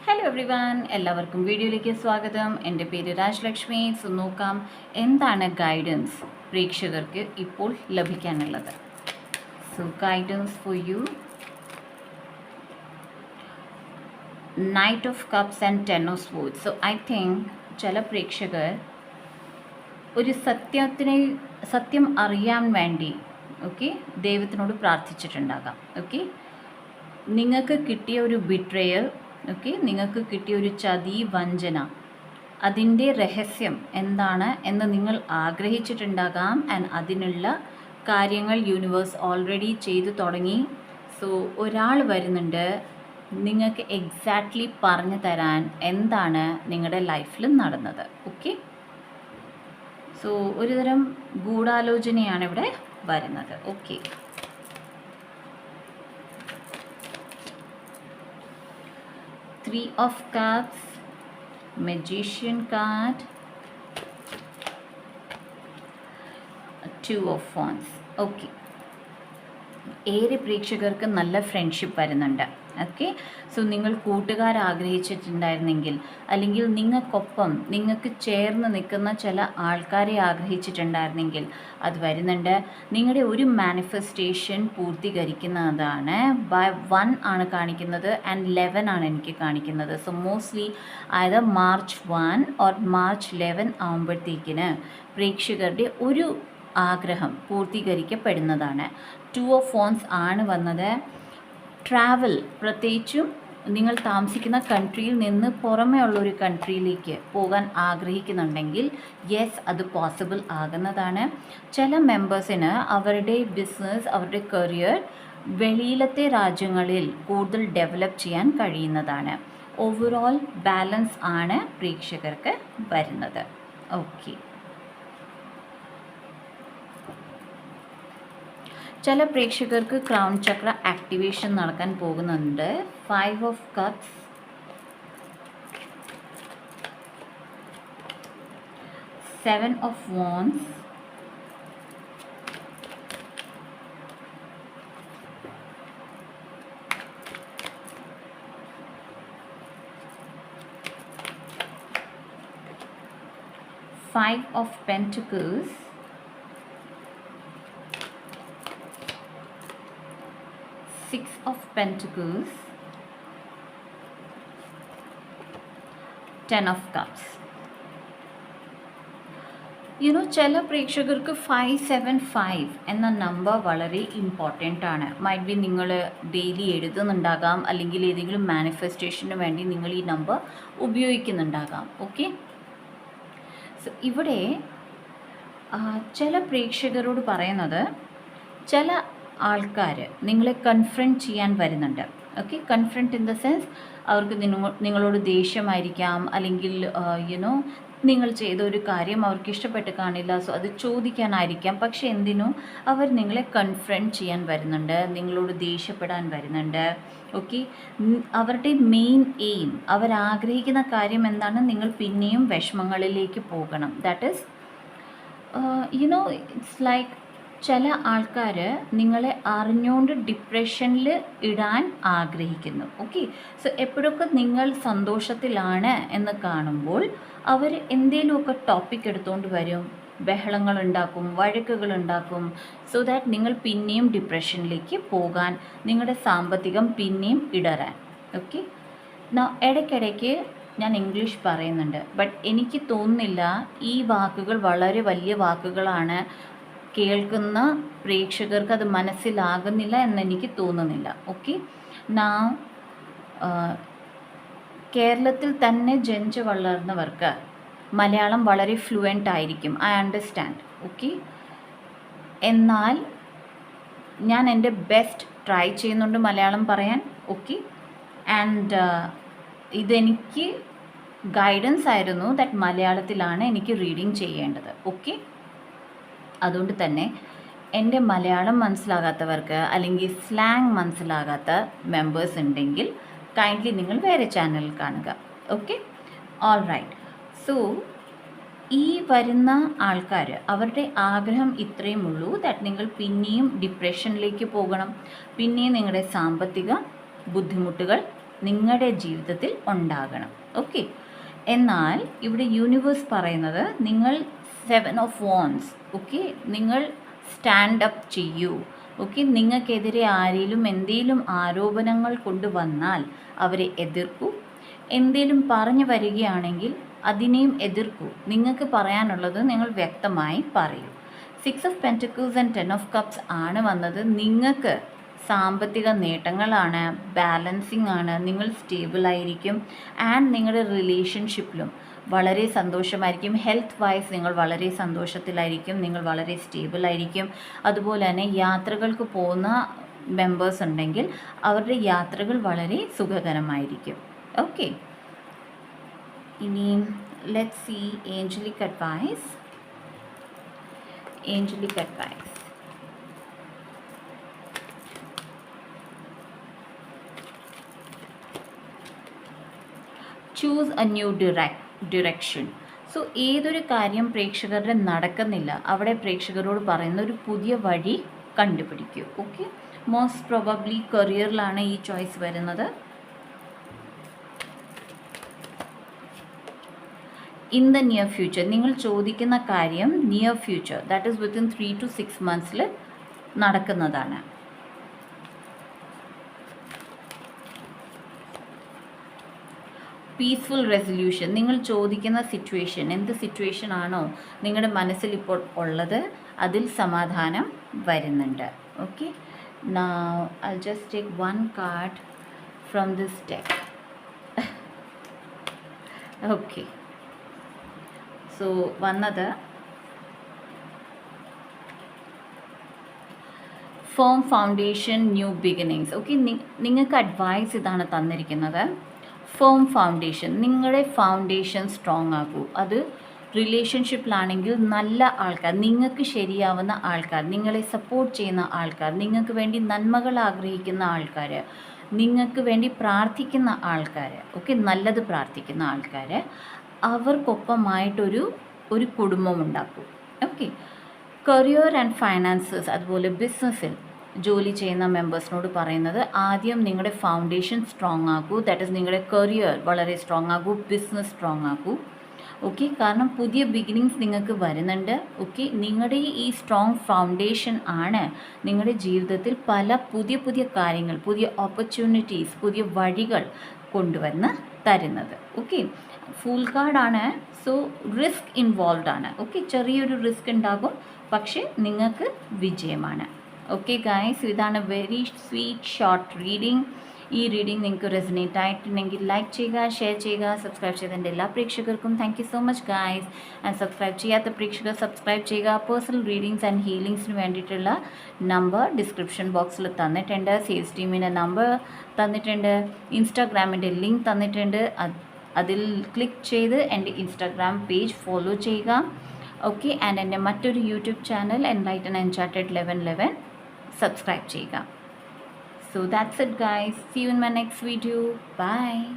Hello everyone, എല്ലാവർക്കും വീഡിയോയിലേക്ക് സ്വാഗതം. എൻ്റെ പേര് രാജലക്ഷ്മി. സോ നോക്കാം എന്താണ് ഗൈഡൻസ് പ്രേക്ഷകർക്ക് ഇപ്പോൾ ലഭിക്കാനുള്ളത്. So guidance for you, knight of cups and ten of swords. So I think ചില പ്രേക്ഷകർ ഒരു സത്യം അറിയാൻ വേണ്ടി ദൈവത്തിനോട് പ്രാർത്ഥിച്ചിട്ടുണ്ടാകാം. നിങ്ങൾക്ക് കിട്ടിയ ഒരു ബിട്രയൽ, നിങ്ങൾക്ക് കിട്ടിയ ഒരു ചതി, വഞ്ചന, അതിൻ്റെ രഹസ്യം എന്താണ് എന്ന് നിങ്ങൾ ആഗ്രഹിച്ചിട്ടുണ്ടാകാം. ആൻഡ് അതിനുള്ള കാര്യങ്ങൾ യൂണിവേഴ്സ് ഓൾറെഡി ചെയ്തു തുടങ്ങി. സോ ഒരാൾ വരുന്നുണ്ട് നിങ്ങൾക്ക് എക്സാക്ട്ലി പറഞ്ഞു തരാൻ എന്താണ് നിങ്ങളുടെ ലൈഫിൽ നടന്നത്. സോ ഒരുതരം ഗൂഢാലോചനയാണ് ഇവിടെ വരുന്നത്. Three of Cups, Magician card, Two of Wands. ഏറെ പ്രേക്ഷകർക്ക് നല്ല ഫ്രണ്ട്ഷിപ്പ് വരുന്നുണ്ട്. സോ നിങ്ങൾ കൂട്ടുകാർ ആഗ്രഹിച്ചിട്ടുണ്ടായിരുന്നെങ്കിൽ, അല്ലെങ്കിൽ നിങ്ങൾക്കൊപ്പം നിങ്ങൾക്ക് ചേർന്ന് നിൽക്കുന്ന ചില ആൾക്കാരെ ആഗ്രഹിച്ചിട്ടുണ്ടായിരുന്നെങ്കിൽ അത് വരുന്നുണ്ട്. നിങ്ങളുടെ ഒരു മാനിഫെസ്റ്റേഷൻ പൂർത്തീകരിക്കുന്നതാണ്. ബൈ 1 ആണ് കാണിക്കുന്നത് ആൻഡ് 11 ആണ് എനിക്ക് കാണിക്കുന്നത്. സോ മോസ്റ്റ്ലി അതായത് March 1 ഓർ March 11 ആകുമ്പോഴത്തേക്കിന് പ്രേക്ഷകരുടെ ഒരു ആഗ്രഹം പൂർത്തീകരിക്കപ്പെടുന്നതാണ്. 2 of Wands ആണ് വന്നത്. ട്രാവൽ, പ്രത്യേകിച്ചും നിങ്ങൾ താമസിക്കുന്ന കൺട്രിയിൽ നിന്ന് പുറമേ ഉള്ളൊരു കൺട്രിയിലേക്ക് പോകാൻ ആഗ്രഹിക്കുന്നുണ്ടെങ്കിൽ യെസ്, അത് പോസിബിൾ ആകുന്നതാണ്. ചില മെമ്പേഴ്സിന് അവരുടെ ബിസിനസ്, അവരുടെ കരിയർ വെളിയിലത്തെ രാജ്യങ്ങളിൽ കൂടുതൽ ഡെവലപ്പ് ചെയ്യാൻ കഴിയുന്നതാണ്. ഓവറോൾ ബാലൻസ് ആണ് പ്രേക്ഷകർക്ക് വരുന്നത്. ചില പ്രേക്ഷകർക്ക് ക്രൗൺ ചക്ര ആക്ടിവേഷൻ നടക്കാൻ പോകുന്നുണ്ട്. 5 of Cups, 7 of Wands, Five of Pentacles, Six of Pentacles, 10 of Cups. ചില പ്രേക്ഷകർക്ക് 575 എന്ന നമ്പർ വളരെ ഇമ്പോർട്ടൻ്റ് ആണ്. മൈറ്റ് ബി നിങ്ങൾ ഡെയിലി എഴുതുന്നുണ്ടാകാം, അല്ലെങ്കിൽ ഏതെങ്കിലും മാനിഫെസ്റ്റേഷന് വേണ്ടി നിങ്ങൾ ഈ നമ്പർ ഉപയോഗിക്കുന്നുണ്ടാകാം. സോ ഇവിടെ ചില പ്രേക്ഷകരോട് പറയുന്നത്, ചില ആൾക്കാർ നിങ്ങളെ കൺഫ്രണ്ട് ചെയ്യാൻ വരുന്നുണ്ട്. കൺഫ്രണ്ട് ഇൻ ദ സെൻസ് അവർക്ക് നിങ്ങളോട് ദേഷ്യമായിരിക്കാം, അല്ലെങ്കിൽ നിങ്ങൾ ചെയ്ത ഒരു കാര്യം അവർക്ക് ഇഷ്ടപ്പെട്ട് കാണില്ല. സോ അത് ചോദിക്കാനായിരിക്കാം. പക്ഷെ എന്തിനും അവർ നിങ്ങളെ കൺഫ്രണ്ട് ചെയ്യാൻ വരുന്നുണ്ട്, നിങ്ങളോട് ദേഷ്യപ്പെടാൻ വരുന്നുണ്ട്. അവരുടെ മെയിൻ എയിം, അവരാഗ്രഹിക്കുന്ന കാര്യം എന്താണ്, നിങ്ങൾ പിന്നെയും വിഷമങ്ങളിലേക്ക് പോകണം. ദാറ്റ് ഈസ് ഇറ്റ്സ് ലൈക്ക് ചില ആൾക്കാർ നിങ്ങളെ അറിഞ്ഞുകൊണ്ട് ഡിപ്രഷനിൽ ഇടാൻ ആഗ്രഹിക്കുന്നു. സോ എപ്പോഴൊക്കെ നിങ്ങൾ സന്തോഷത്തിലാണ് എന്ന് കാണുമ്പോൾ അവർ എന്തെങ്കിലുമൊക്കെ ടോപ്പിക് എടുത്തുകൊണ്ട് വരും, ബഹളങ്ങളുണ്ടാക്കും, വഴക്കുകളുണ്ടാക്കും. സോ ദാറ്റ് നിങ്ങൾ പിന്നെയും ഡിപ്രഷനിലേക്ക് പോകാൻ, നിങ്ങളുടെ സാമ്പത്തികം പിന്നെയും ഇടരാൻ. ഇടയ്ക്കിടയ്ക്ക് ഞാൻ ഇംഗ്ലീഷ് പറയുന്നുണ്ട്, ബട്ട് എനിക്ക് തോന്നുന്നില്ല ഈ വാക്കുകൾ വളരെ വലിയ വാക്കുകളാണ്. കേൾക്കുന്ന പ്രേക്ഷകർക്ക് അത് മനസ്സിലാകുന്നില്ല എന്നെനിക്ക് തോന്നുന്നില്ല. കേരളത്തിൽ തന്നെ ജനിച്ച് വളർന്നവർക്ക് മലയാളം വളരെ ഫ്ലുവൻ്റ് ആയിരിക്കും, ഐ അണ്ടർസ്റ്റാൻഡ്. എന്നാൽ ഞാൻ എൻ്റെ ബെസ്റ്റ് ട്രൈ ചെയ്യുന്നുണ്ട് മലയാളം പറയാൻ. ആൻഡ് ഇതെനിക്ക് ഗൈഡൻസ് ആയിരുന്നു ദാറ്റ് മലയാളത്തിലാണ് എനിക്ക് റീഡിങ് ചെയ്യേണ്ടത്. അതുകൊണ്ട് തന്നെ എൻ്റെ മലയാളം മനസ്സിലാകാത്തവർക്ക്, അല്ലെങ്കിൽ സ്ലാങ് മനസ്സിലാകാത്ത മെമ്പേഴ്സ് ഉണ്ടെങ്കിൽ കൈൻഡ്ലി നിങ്ങൾ വേറെ ചാനൽ കാണുക. All right. സോ ഈ വരുന്ന ആൾക്കാർ, അവരുടെ ആഗ്രഹം ഇത്രയും ഉള്ളൂ, ദാറ്റ് നിങ്ങൾ പിന്നെയും ഡിപ്രഷനിലേക്ക് പോകണം, പിന്നെയും നിങ്ങളുടെ സാമ്പത്തിക ബുദ്ധിമുട്ടുകൾ നിങ്ങളുടെ ജീവിതത്തിൽ ഉണ്ടാകണം. ഓക്കെ, എന്നാൽ ഇവിടെ യൂണിവേഴ്സ് പറയുന്നത് നിങ്ങൾ 7 ഓഫ് വാൻഡ്സ്, ഓക്കെ, നിങ്ങൾ സ്റ്റാൻഡ് അപ്പ് ചെയ്യൂ. ഓക്കെ, നിങ്ങൾക്കെതിരെ ആരെങ്കിലും എന്തെങ്കിലും ആരോപണങ്ങൾ കൊണ്ടുവന്നാൽ അവരെ എതിർക്കൂ. എന്തെങ്കിലും പറഞ്ഞു വരികയാണെങ്കിൽ അതിനെയും എതിർക്കൂ. നിങ്ങൾക്ക് പറയാനുള്ളത് നിങ്ങൾ വ്യക്തമായി പറയൂ. 6 of pentacles and 10 of cups ആണ് വന്നത്. നിങ്ങൾക്ക് സാമ്പത്തിക നേട്ടങ്ങളാണ്, ബാലൻസിങ് ആണ്, നിങ്ങൾ സ്റ്റേബിൾ ആയിരിക്കും. ആൻഡ് നിങ്ങളുടെ റിലേഷൻഷിപ്പിലും വളരെ സന്തോഷമായിരിക്കും. ഹെൽത്ത് വൈസ് നിങ്ങൾ വളരെ സന്തോഷത്തിലായിരിക്കും, നിങ്ങൾ വളരെ സ്റ്റേബിൾ ആയിരിക്കും. അതുപോലെ തന്നെ യാത്രകൾക്ക് പോകുന്ന മെമ്പേഴ്സ് ഉണ്ടെങ്കിൽ അവരുടെ യാത്രകൾ വളരെ സുഖകരമായിരിക്കും. ഓക്കെ, ഇനി let's see angelic advice. Angelic advice. Choose a new direction. So ഏതൊരു കാര്യം പ്രേക്ഷകരുടെ നടക്കുന്നില്ല, അവിടെ പ്രേക്ഷകരോട് പറയുന്ന ഒരു പുതിയ വഴി കണ്ടുപിടിക്കൂ. ഓക്കെ, മോസ്റ്റ് പ്രോബബ്ലി കരിയറിലാണ് ഈ ചോയ്സ് വരുന്നത്. ഇൻ ദ നിയർ ഫ്യൂച്ചർ, നിങ്ങൾ ചോദിക്കുന്ന കാര്യം near future, that is within 3 to 6 months നടക്കുന്നതാണ്. പീസ്ഫുൾ റെസൊല്യൂഷൻ, നിങ്ങൾ ചോദിക്കുന്ന സിറ്റുവേഷൻ, എന്ത് സിറ്റുവേഷൻ ആണോ നിങ്ങളുടെ മനസ്സിൽ ഇപ്പോൾ ഉള്ളത് അതിൽ സമാധാനം വരുന്നുണ്ട്. Okay, now I'll just take one card from this deck. Okay, so വന്നത് firm foundation new beginnings. Okay, നിങ്ങൾക്ക് അഡ്വൈസ് ഇതാണ് തന്നിരിക്കുന്നത്. ഫേം ഫൗണ്ടേഷൻ, നിങ്ങളുടെ ഫൗണ്ടേഷൻ സ്ട്രോങ് ആകൂ. അത് റിലേഷൻഷിപ്പിലാണെങ്കിൽ നല്ല ആൾക്കാർ, നിങ്ങൾക്ക് ശരിയാവുന്ന ആൾക്കാർ, നിങ്ങളെ സപ്പോർട്ട് ചെയ്യുന്ന ആൾക്കാർ, നിങ്ങൾക്ക് വേണ്ടി നന്മകൾ ആഗ്രഹിക്കുന്ന ആൾക്കാർ, നിങ്ങൾക്ക് വേണ്ടി പ്രാർത്ഥിക്കുന്ന ആൾക്കാർ, ഓക്കെ, നല്ലത് പ്രാർത്ഥിക്കുന്ന ആൾക്കാർ, അവർക്കൊപ്പമായിട്ടൊരു കുടുംബം ഉണ്ടാക്കും. ഓക്കെ, കരിയർ ആൻഡ് ഫൈനാൻസസ്, അതുപോലെ ബിസിനസ്സിൽ ജോലി ചെയ്യുന്ന മെമ്പേഴ്സിനോട് പറയുന്നത് ആദ്യം നിങ്ങളുടെ ഫൗണ്ടേഷൻ സ്ട്രോങ് ആക്കൂ. ദാറ്റ് ഈസ് നിങ്ങളുടെ കരിയർ വളരെ സ്ട്രോങ് ആക്കൂ, ബിസിനസ് സ്ട്രോങ് ആക്കൂ. ഓക്കെ, കാരണം പുതിയ ബിഗിനിങ്സ് നിങ്ങൾക്ക് വരുന്നുണ്ട്. ഓക്കെ, നിങ്ങളുടെ ഈ സ്ട്രോങ് ഫൗണ്ടേഷൻ ആണ് നിങ്ങളുടെ ജീവിതത്തിൽ പല പുതിയ കാര്യങ്ങൾ, പുതിയ ഓപ്പർച്യൂണിറ്റീസ്, പുതിയ വഴികൾ കൊണ്ടുവന്ന് തരുന്നത്. ഓക്കെ, ഫുൾ കാർഡാണ്, സോ റിസ്ക് ഇൻവോൾവ് ആണ്. ഓക്കെ, ചെറിയൊരു റിസ്ക് ഉണ്ടാകും, പക്ഷേ നിങ്ങൾക്ക് വിജയമാണ്. ഓക്കെ ഗൈസ്, ഇതാണ് വെരി സ്വീറ്റ് ഷോർട്ട് റീഡിംഗ്. ഈ റീഡിംഗ് നിങ്ങൾക്ക് റെസനേറ്റ് ആയിട്ടുണ്ടെങ്കിൽ ലൈക്ക് ചെയ്യുക, ഷെയർ ചെയ്യുക, സബ്സ്ക്രൈബ് ചെയ്തതിൻ്റെ എല്ലാ പ്രേക്ഷകർക്കും thank you so much guys. And subscribe ചെയ്യാത്ത പ്രേക്ഷകർ സബ്സ്ക്രൈബ് ചെയ്യുക. പേഴ്സണൽ റീഡിങ്സ് ആൻഡ് ഹീലിങ്സിന് വേണ്ടിയിട്ടുള്ള നമ്പർ ഡിസ്ക്രിപ്ഷൻ ബോക്സിൽ തന്നിട്ടുണ്ട്. സെയിൽസ് ടീമിൻ്റെ നമ്പർ തന്നിട്ടുണ്ട്, ഇൻസ്റ്റാഗ്രാമിൻ്റെ ലിങ്ക് തന്നിട്ടുണ്ട്. അതിൽ ക്ലിക്ക് ചെയ്ത് എൻ്റെ ഇൻസ്റ്റാഗ്രാം പേജ് ഫോളോ ചെയ്യുക. ഓക്കെ, ആൻഡ് എൻ്റെ മറ്റൊരു യൂട്യൂബ് ചാനൽ എൻലൈറ്റൻ എൻചാർട്ടഡ് 1111 സബ്സ്ക്രൈബ് ചെയ്യുക. So that's it guys. See you in my next video. Bye.